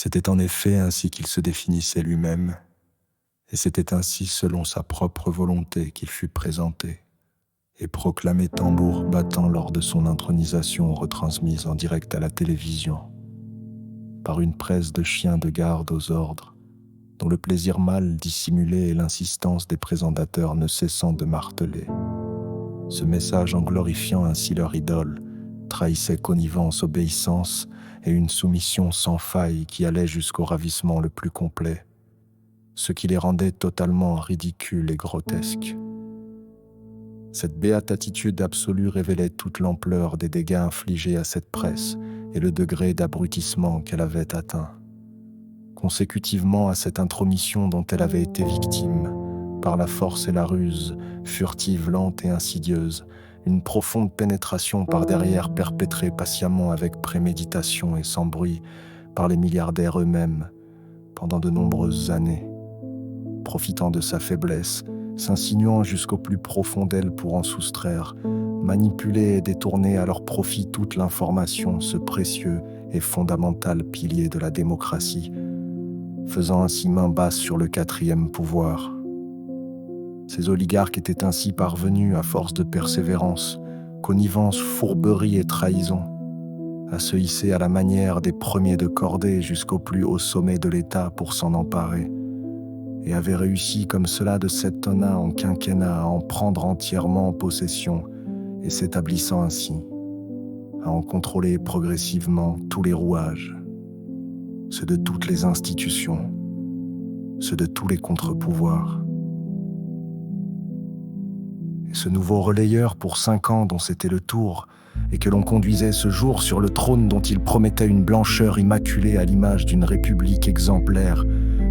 C'était en effet ainsi qu'il se définissait lui-même, et c'était ainsi selon sa propre volonté qu'il fut présenté et proclamé tambour battant lors de son intronisation retransmise en direct à la télévision, par une presse de chiens de garde aux ordres, dont le plaisir mal dissimulé et l'insistance des présentateurs ne cessant de marteler. Ce message, en glorifiant ainsi leur idole, trahissait connivence, obéissance et une soumission sans faille qui allait jusqu'au ravissement le plus complet, ce qui les rendait totalement ridicules et grotesques. Cette béate attitude absolue révélait toute l'ampleur des dégâts infligés à cette presse et le degré d'abrutissement qu'elle avait atteint. Consécutivement à cette intromission dont elle avait été victime, par la force et la ruse, furtive, lente et insidieuse, une profonde pénétration par derrière perpétrée patiemment avec préméditation et sans bruit par les milliardaires eux-mêmes pendant de nombreuses années, profitant de sa faiblesse, s'insinuant jusqu'au plus profond d'elle pour en soustraire, manipuler et détourner à leur profit toute l'information, ce précieux et fondamental pilier de la démocratie, faisant ainsi main basse sur le quatrième pouvoir. Ces oligarques étaient ainsi parvenus, à force de persévérance, connivence, fourberie et trahison, à se hisser à la manière des premiers de cordée jusqu'au plus haut sommet de l'État pour s'en emparer, et avaient réussi comme cela de septennat en quinquennat à en prendre entièrement possession, et s'établissant ainsi, à en contrôler progressivement tous les rouages, ceux de toutes les institutions, ceux de tous les contre-pouvoirs. Et ce nouveau relayeur pour 5 ans dont c'était le tour, et que l'on conduisait ce jour sur le trône dont il promettait une blancheur immaculée à l'image d'une république exemplaire,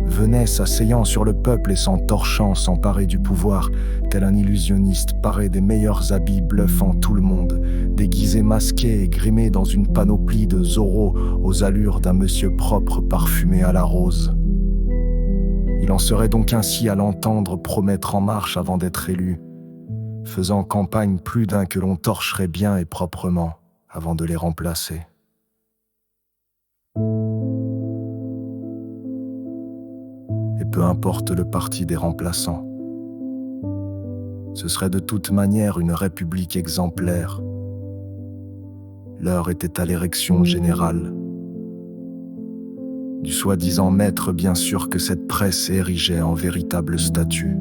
venait s'asseyant sur le peuple et s'en torchant s'emparer du pouvoir, tel un illusionniste paré des meilleurs habits bluffant tout le monde, déguisé, masqué et grimé dans une panoplie de Zorro aux allures d'un monsieur propre parfumé à la rose. Il en serait donc ainsi à l'entendre promettre en marche avant d'être élu, faisant campagne plus d'un que l'on torcherait bien et proprement avant de les remplacer. Et peu importe le parti des remplaçants, ce serait de toute manière une république exemplaire. L'heure était à l'érection générale. Du soi-disant maître, bien sûr, que cette presse érigeait en véritable statue.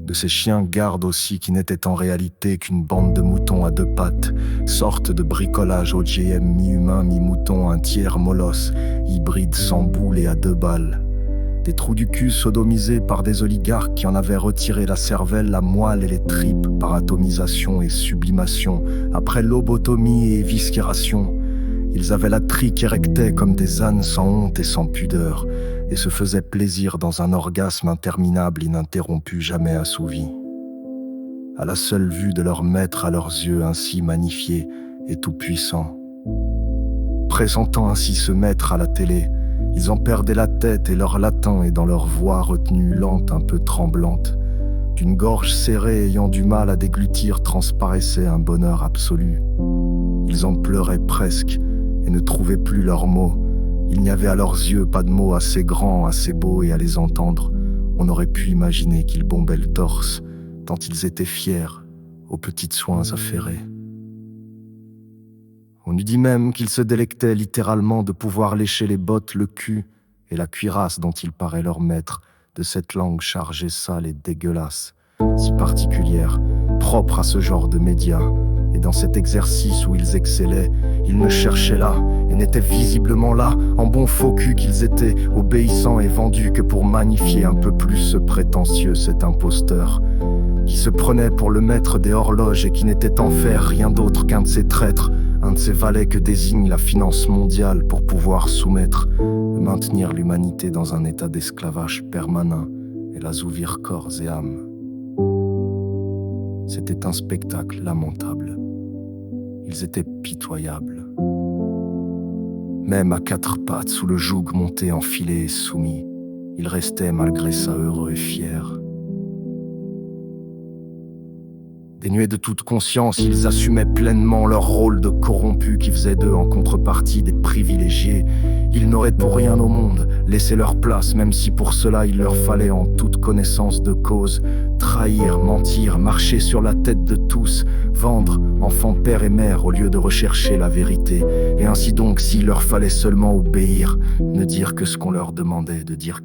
De ces chiens gardes aussi qui n'étaient en réalité qu'une bande de moutons à 2 pattes, sorte de bricolage OGM mi-humain, mi-mouton, un tiers molosse, hybride sans boule et à 2 balles. Des trous du cul sodomisés par des oligarques qui en avaient retiré la cervelle, la moelle et les tripes par atomisation et sublimation, après lobotomie et viscération. Ils avaient la trique érectée comme des ânes sans honte et sans pudeur, et se faisaient plaisir dans un orgasme interminable, ininterrompu, jamais assouvi. À la seule vue de leur maître à leurs yeux ainsi magnifiés et tout-puissants. Pressentant ainsi ce maître à la télé, ils en perdaient la tête et leur latin, et dans leur voix retenue, lente, un peu tremblante, d'une gorge serrée ayant du mal à déglutir, transparaissait un bonheur absolu. Ils en pleuraient presque et ne trouvaient plus leurs mots. Il n'y avait à leurs yeux pas de mots assez grands, assez beaux, et à les entendre, on aurait pu imaginer qu'ils bombaient le torse, tant ils étaient fiers, aux petites soins affairés. On eût dit même qu'ils se délectaient littéralement de pouvoir lécher les bottes, le cul et la cuirasse dont il paraît leur maître, de cette langue chargée, sale et dégueulasse, si particulière, propre à ce genre de médias. Et dans cet exercice où ils excellaient, ils ne cherchaient là, et n'étaient visiblement là, en bons faux culs qu'ils étaient, obéissants et vendus que pour magnifier un peu plus ce prétentieux, cet imposteur, qui se prenait pour le maître des horloges et qui n'était en faire rien d'autre qu'un de ces traîtres, un de ces valets que désigne la finance mondiale pour pouvoir soumettre, maintenir l'humanité dans un état d'esclavage permanent et l'assouvir corps et âme. C'était un spectacle lamentable. Ils étaient pitoyables. Même à 4 pattes, sous le joug monté, enfilé et soumis, ils restaient malgré ça heureux et fiers. Dénués de toute conscience, ils assumaient pleinement leur rôle de corrompus qui faisait d'eux en contrepartie des privilégiés. Ils n'auraient pour rien au monde laissé leur place, même si pour cela il leur fallait en toute connaissance de cause trahir, mentir, marcher sur la tête de tous, vendre enfants, père et mère au lieu de rechercher la vérité. Et ainsi donc, s'il leur fallait seulement obéir, ne dire que ce qu'on leur demandait de dire